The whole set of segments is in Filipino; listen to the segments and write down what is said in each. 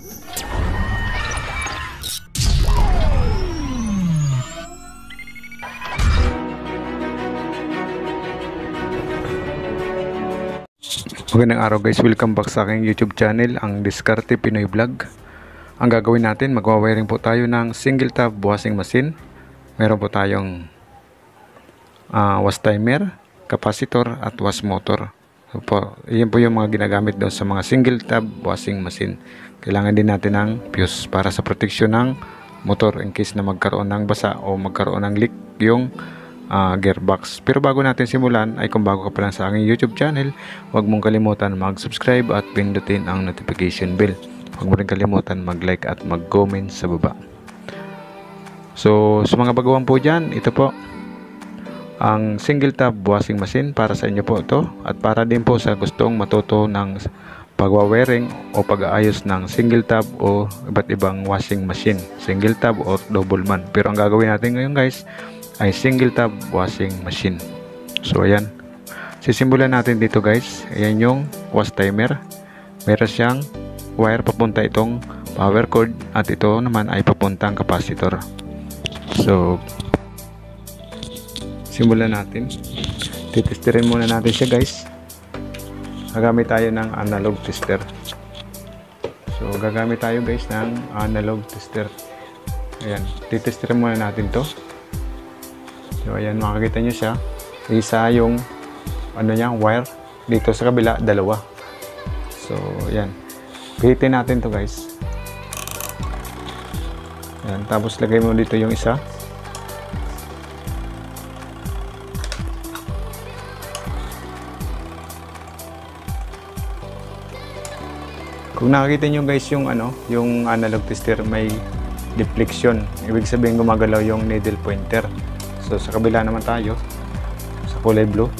Magandang araw guys, welcome back sa aking YouTube channel, ang Diskarte Pinoy Vlog. Ang gagawin natin, magwa-wiring po tayo ng single tab washing machine. Meron po tayong wash timer, capacitor at wash motor. So po, yan po yung mga ginagamit doon sa mga single tab washing machine. Kailangan din natin ng fuse para sa proteksyon ng motor in case na magkaroon ng basa o magkaroon ng leak yung gearbox. Pero bago natin simulan, ay kung bago ka pa lang sa aking YouTube channel, huwag mong kalimutan mag-subscribe at pindutin ang notification bell. Huwag mo rin kalimutan mag-like at mag-comment sa baba. So sa mga baguhan po dyan, ito po ang single tab washing machine. Para sa inyo po ito, at para din po sa gustong matuto ng pagwa-wiring o pag-aayos ng single tab o iba't ibang washing machine, single tab o double man. Pero ang gagawin natin ngayon guys ay single tab washing machine. So ayan, sisimulan natin dito guys. Ayan yung wash timer. Meron siyang wire papunta itong power cord, at ito naman ay papuntang capacitor. So simulan natin. Titesterin muna natin siya guys. Gagamit tayo ng analog tester. So gagamit tayo guys ng analog tester. Ayan, titesterin muna natin to. So ayan, makikita nyo siya. Isa yung wire. Dito sa kabila, dalawa. So ayan, pihitin natin to guys. Ayan, tapos lagay mo dito yung isa. Kung nakikita nyo guys yung yung analog tester, may deflection. Ibig sabihin gumagalaw yung needle pointer. So sa kabila naman tayo, sa kulay blue.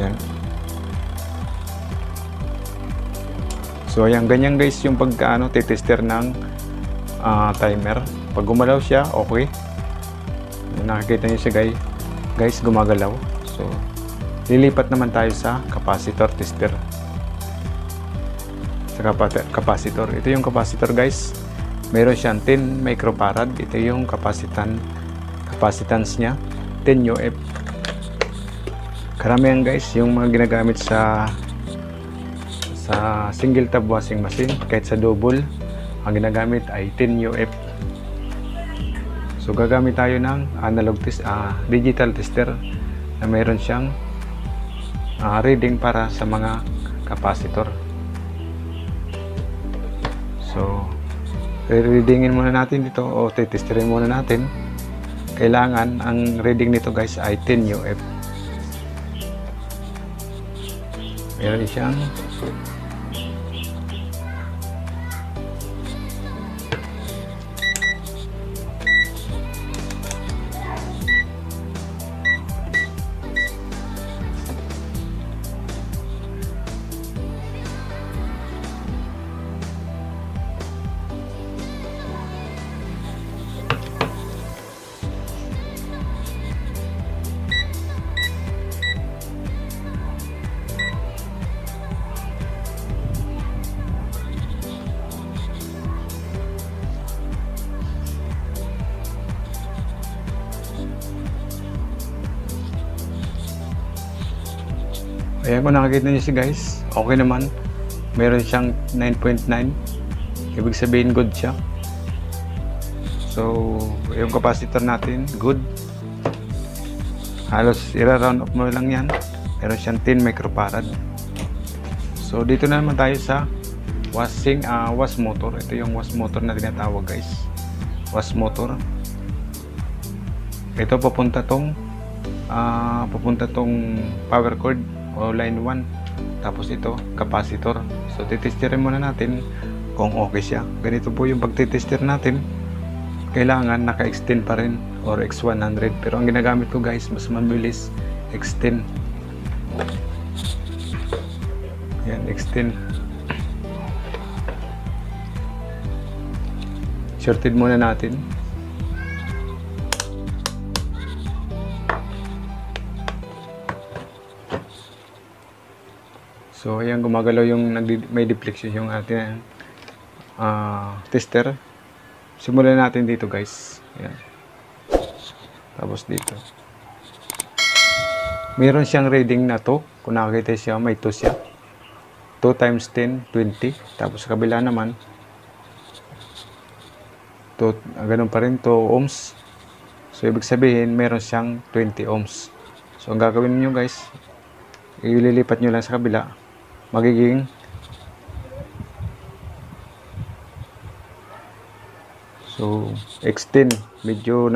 Ayan. So ayan, ganyan guys yung titester ng timer. Pag gumalaw siya, okay. Nakikita niyo siya guys, gumagalaw. So lilipat naman tayo sa capacitor tester. Sa capacitor, ito yung capacitor guys. Meron siyang 10 microfarad. Ito yung capacitance niya, 10 UF. Karamihan guys yung mga ginagamit sa single tab washing machine, kahit sa double, ang ginagamit ay 10 UF. So gagamit tayo ng analog digital tester na meron siyang reading para sa mga capacitor. So readingin muna natin dito, o titesterin muna natin. Kailangan ang reading nito guys ay 10 UF. Meron siyang ayan, kung nakikita niyo si guys, okay naman. Meron siyang 9.9. Ibig sabihin good siya. So yung capacitor natin, good. Halos i-round off mo lang yan. Meron siyang 10 microfarad. So dito na naman tayo sa wash motor. Ito yung wash motor na tinatawag guys. Wash motor. Ito papunta tong power cord o line 1, tapos ito capacitor. So titesterin muna natin kung okay siya. Ganito po yung pagtitester natin. Kailangan naka-extend pa rin or X100, pero ang ginagamit ko guys, mas mabilis extend. Yan, extend. Shorted muna natin. So ayan, gumagalaw yung may deflection yung ating tester. Simulan natin dito guys. Ayan. Tapos dito. Meron siyang reading na to. Kung nakakita siya, may 2 siya. 2 times 10, 20. Tapos sa kabila naman, ganun pa rin, 2 ohms. So, ibig sabihin, meron siyang 20 ohms. So, ang gagawin niyo guys, ililipat nyo lang sa kabila. Magiging X10. Medyo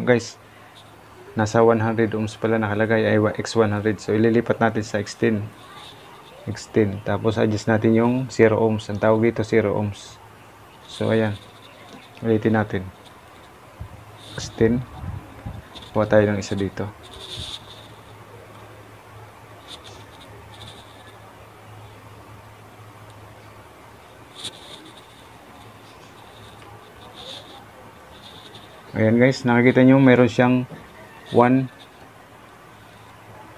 guys, nasa 100 ohms pala nakalagay ay X100. So, ililipat natin sa X10. Tapos, adjust natin yung 0 ohms. Ang tawag dito, 0 ohms. So, ayan. Ulitin natin. X10. Kuha tayo ng isa dito. Ayan guys, nakikita nyo meron siyang 1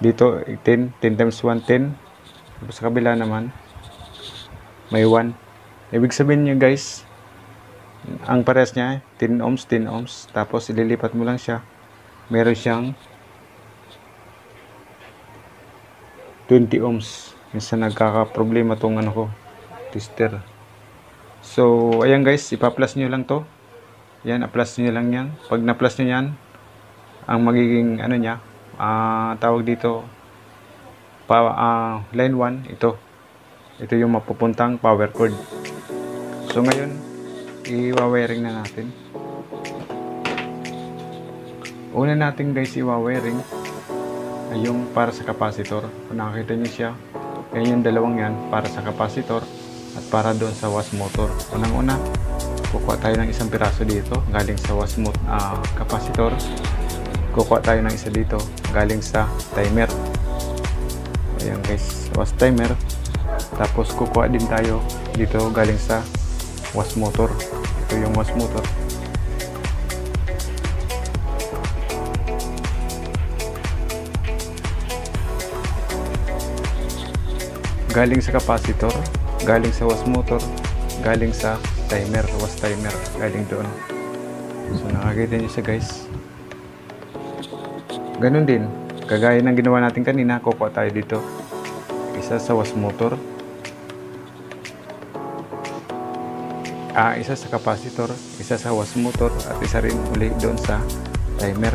dito, 10 times 1, 10. Tapos sa kabila naman may 1. Ibig sabihin nyo guys, ang parehas niya 10 ohms, 10 ohms. Tapos ililipat mo lang siya, meron siyang 20 ohms. Minsan nagkaka-problema tong ano ko, tester. So ayan guys, ipa-plus nyo lang to. Yan, a-plus nyo lang yan. Pag na-plus nyo yan, ang magiging ano niya, tawag dito, line 1, ito yung mapupuntang power cord. So ngayon, i-wiring na natin. Una natin guys i-wiring ay yung para sa capacitor. Kung nakakita nyo siya, yan yung dalawang yan, para sa capacitor at para doon sa watt motor. Unang-una, kukuha tayo ng isang piraso dito galing sa capacitor. Kukuha tayo ng isa dito galing sa timer. Ayan guys, was timer. Tapos kukuha din tayo dito galing sa was motor. Ito yung was motor. Galing sa capacitor, galing sa was motor, galing sa timer, was timer, galing doon. So nakakita nyo siya guys. Ganun din, kagaya ng ginawa natin kanina, kukuha tayo dito. Isa sa was motor, isa sa capacitor, isa sa was motor, at isa rin uli doon sa timer.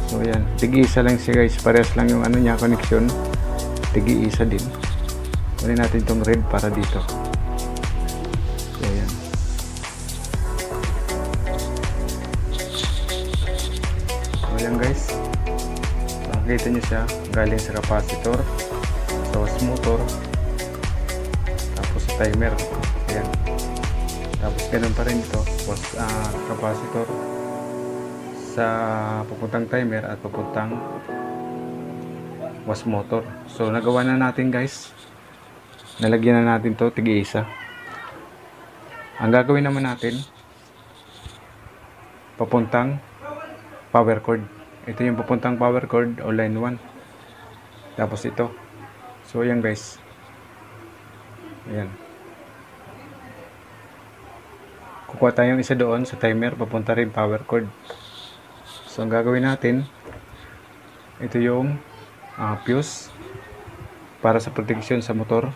So yan, tigi-isa lang siya guys, parehas lang yung ano niya, connection. Tigi-isa din. Kunin natin itong red para dito. So yan. So yan guys, makikita nyo siya galing sa capacitor, sa was motor, tapos sa timer. Ayan. Tapos ganun pa rin ito, was capacitor sa papuntang timer at papuntang was motor. So nagawa na natin guys, nalagyan na natin to tig-isa. Ang gagawin naman natin, papuntang power cord. Ito yung papuntang power cord o line 1. Tapos ito. So ayan guys, ayan, kukuha tayong isa doon sa timer, papunta rin power cord. So ang gagawin natin, ito yung fuse para sa protection sa motor.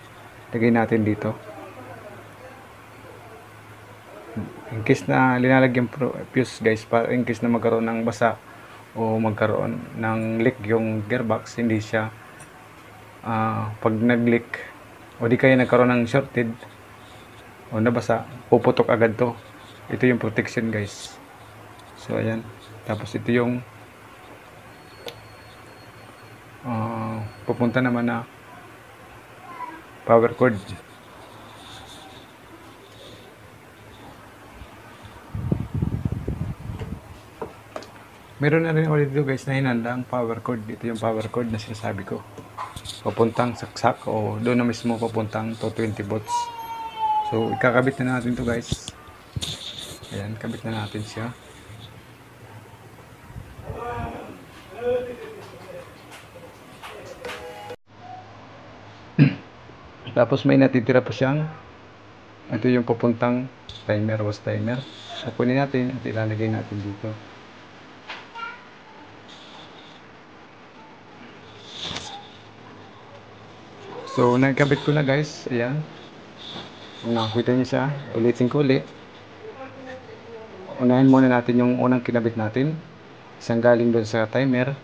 Lagay natin dito. In case na linalagyan fuse guys, para in case na magkaroon ng basa o magkaroon ng leak yung gearbox, hindi siya pag nag-leak o di kaya nagkaroon ng shorted o nabasa, puputok agad to. Ito yung protection guys. So ayan, tapos ito yung pupunta naman na power cord. Meron na rin ulit dito guys na hinanda ang power cord. Ito yung power cord na sinasabi ko, papuntang saksak o doon na mismo papuntang 220 volts. So ikakabit na natin to guys. Ayan, kabit na natin siya. Tapos may natitira pa siyang, ito yung papuntang timer, was timer. So kunin natin at ilalagay natin dito. So nagkabit ko na guys, ayan. Kung nakakita niyo siya, ulitin ko ulit. Unahin muna natin yung unang kinabit natin. Isang galing doon sa timer,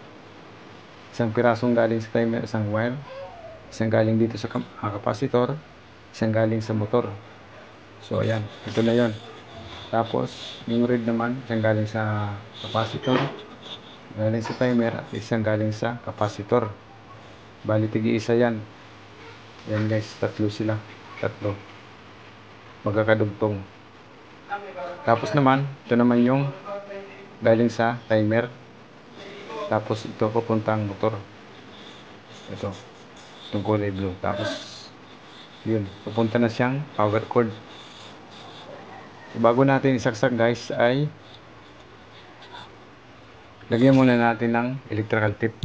isang pirasong galing sa timer, isang wire, isang galing dito sa capacitor, isang galing sa motor. So ayan, ito na yon. Tapos yung red naman, isang galing sa capacitor, galing sa timer, at isang galing sa capacitor. Bali tigi-isa yan. Yan guys, tatlo sila, tatlo magkakadugtong. Tapos naman, ito naman yung galing sa timer. Tapos ito papuntang motor. Ito, itong kulay blue. Tapos yun, papunta na siyang power cord. Bago natin isaksak guys ay lagyan muna natin ng electrical tape.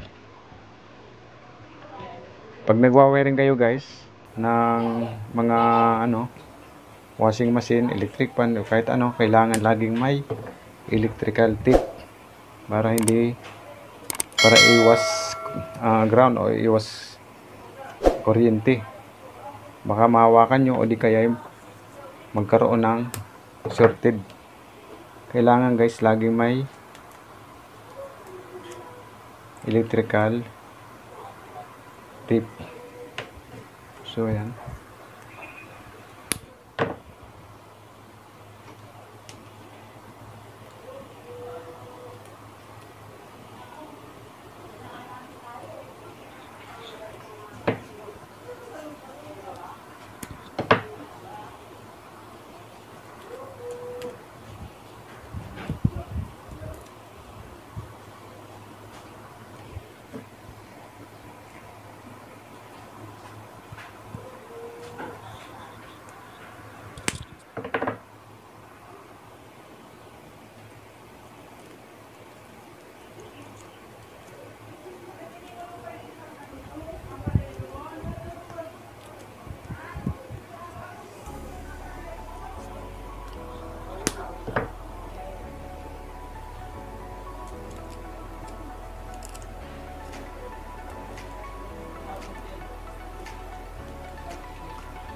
Pag nagwa-wiring kayo guys ng mga washing machine, electric fan o kahit ano, kailangan laging may electrical tape para iwas ground o iwas kuryente. Baka mahawakan nyo o di kaya magkaroon ng shorted. Kailangan guys laging may electrical tape. So yan.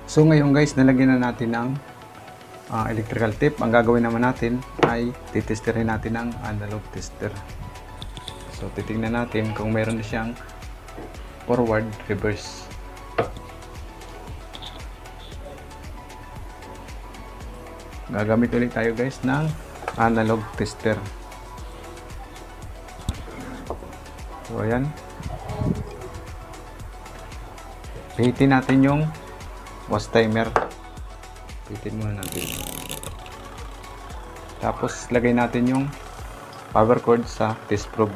So ngayon guys, nalagyan na natin ng electrical tape. Ang gagawin naman natin ay titesterin natin ng analog tester. So titingnan natin kung meron na siyang forward, reverse. Gagamit ulit tayo guys ng analog tester. So ayan. Pihitin natin yung was timer. Pihitin muna natin. Tapos lagay natin yung power cord sa test probe.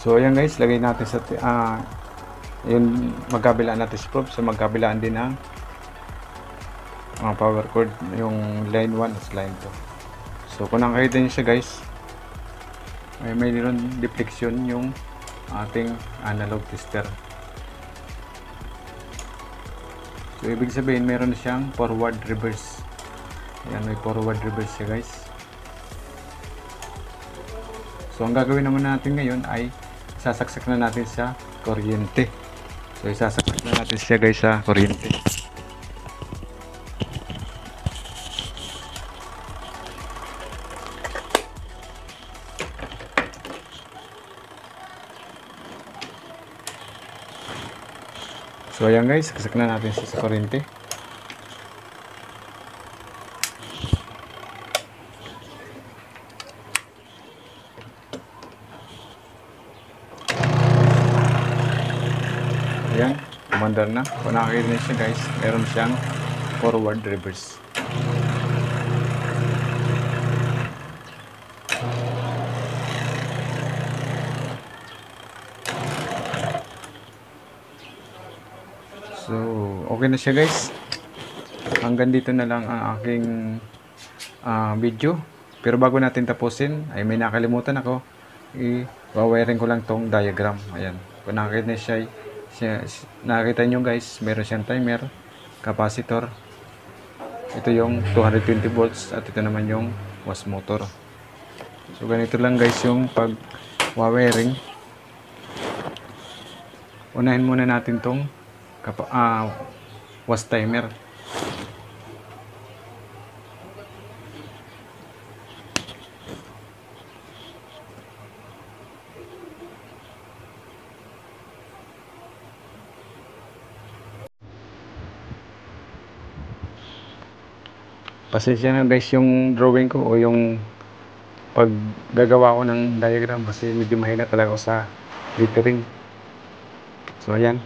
So ayan guys, lagay natin sa yung magkabilaan natin sa probe. So magkabilaan din ang power cord, yung line 1 at line 2. So kung nakakita nyo siya guys, ay mayroon deflection yung ating analog tester. So ibig sabihin mayroon siyang forward reverse. Ayan, may forward reverse siya guys. So ang gagawin naman natin ngayon ay sasaksak na natin sa kuryente. So isasaksak na natin siya guys sa kuryente. So ayan guys, saksak na natin siya sa kuryente. Ayan, umandar na. Kung nakakita na siya guys, meron siyang forward reverse. okay na siya guys. Hanggang dito na lang ang aking video. Pero bago natin tapusin ay may nakalimutan ako. I-wiring ko lang tong diagram. Ayan. Kung nakita nyo guys, meron siyang timer, capacitor. Ito yung 220 volts at ito naman yung was motor. So ganito lang guys yung pag-wiring. Unahin muna natin tong was timer. Pasensya na guys yung drawing ko o yung paggagawa ko ng diagram kasi medyo mahina talaga ako sa lettering. So ayan.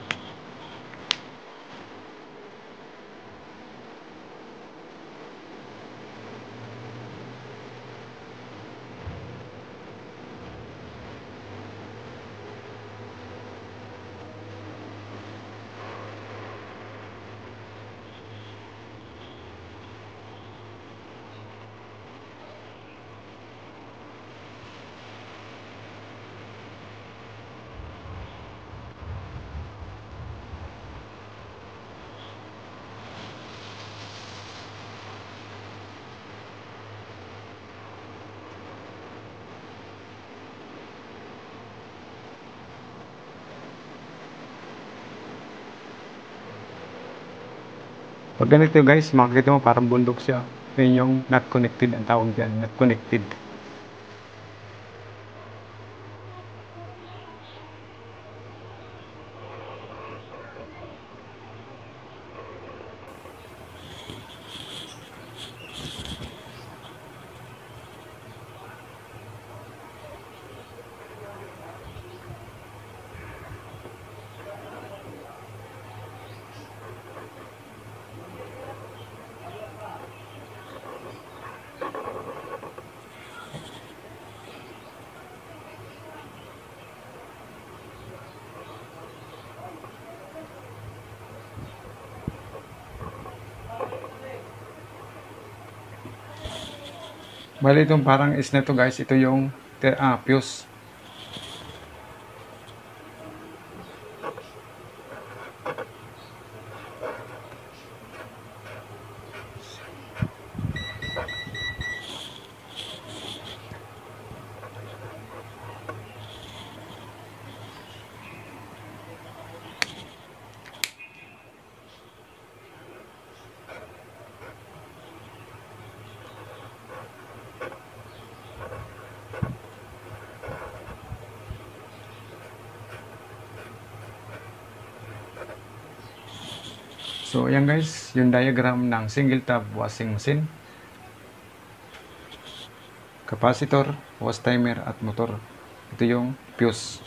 Pag ganito guys, makikita mo parang bundok siya. Yun yung not connected ang tawag dyan, not connected. Bali itong parang is na to guys, ito yung fuse. So ayan guys, yung diagram ng single tab washing machine, capacitor, was timer at motor. Ito yung fuse.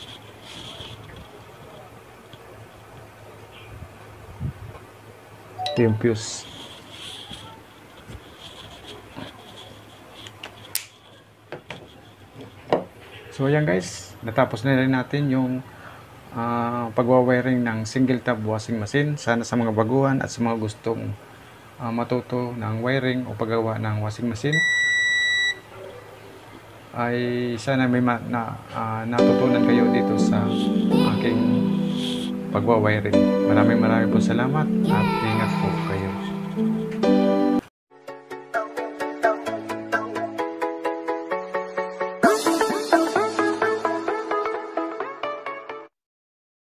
Ito yung fuse. So ayan guys, natapos na rin natin yung pagwawiring ng single tab washing machine. Sana sa mga baguhan at sa mga gustong matuto ng wiring o paggawa ng washing machine ay sana may natutunan kayo dito sa aking pagwawiring. Maraming po salamat at ingat po kayo.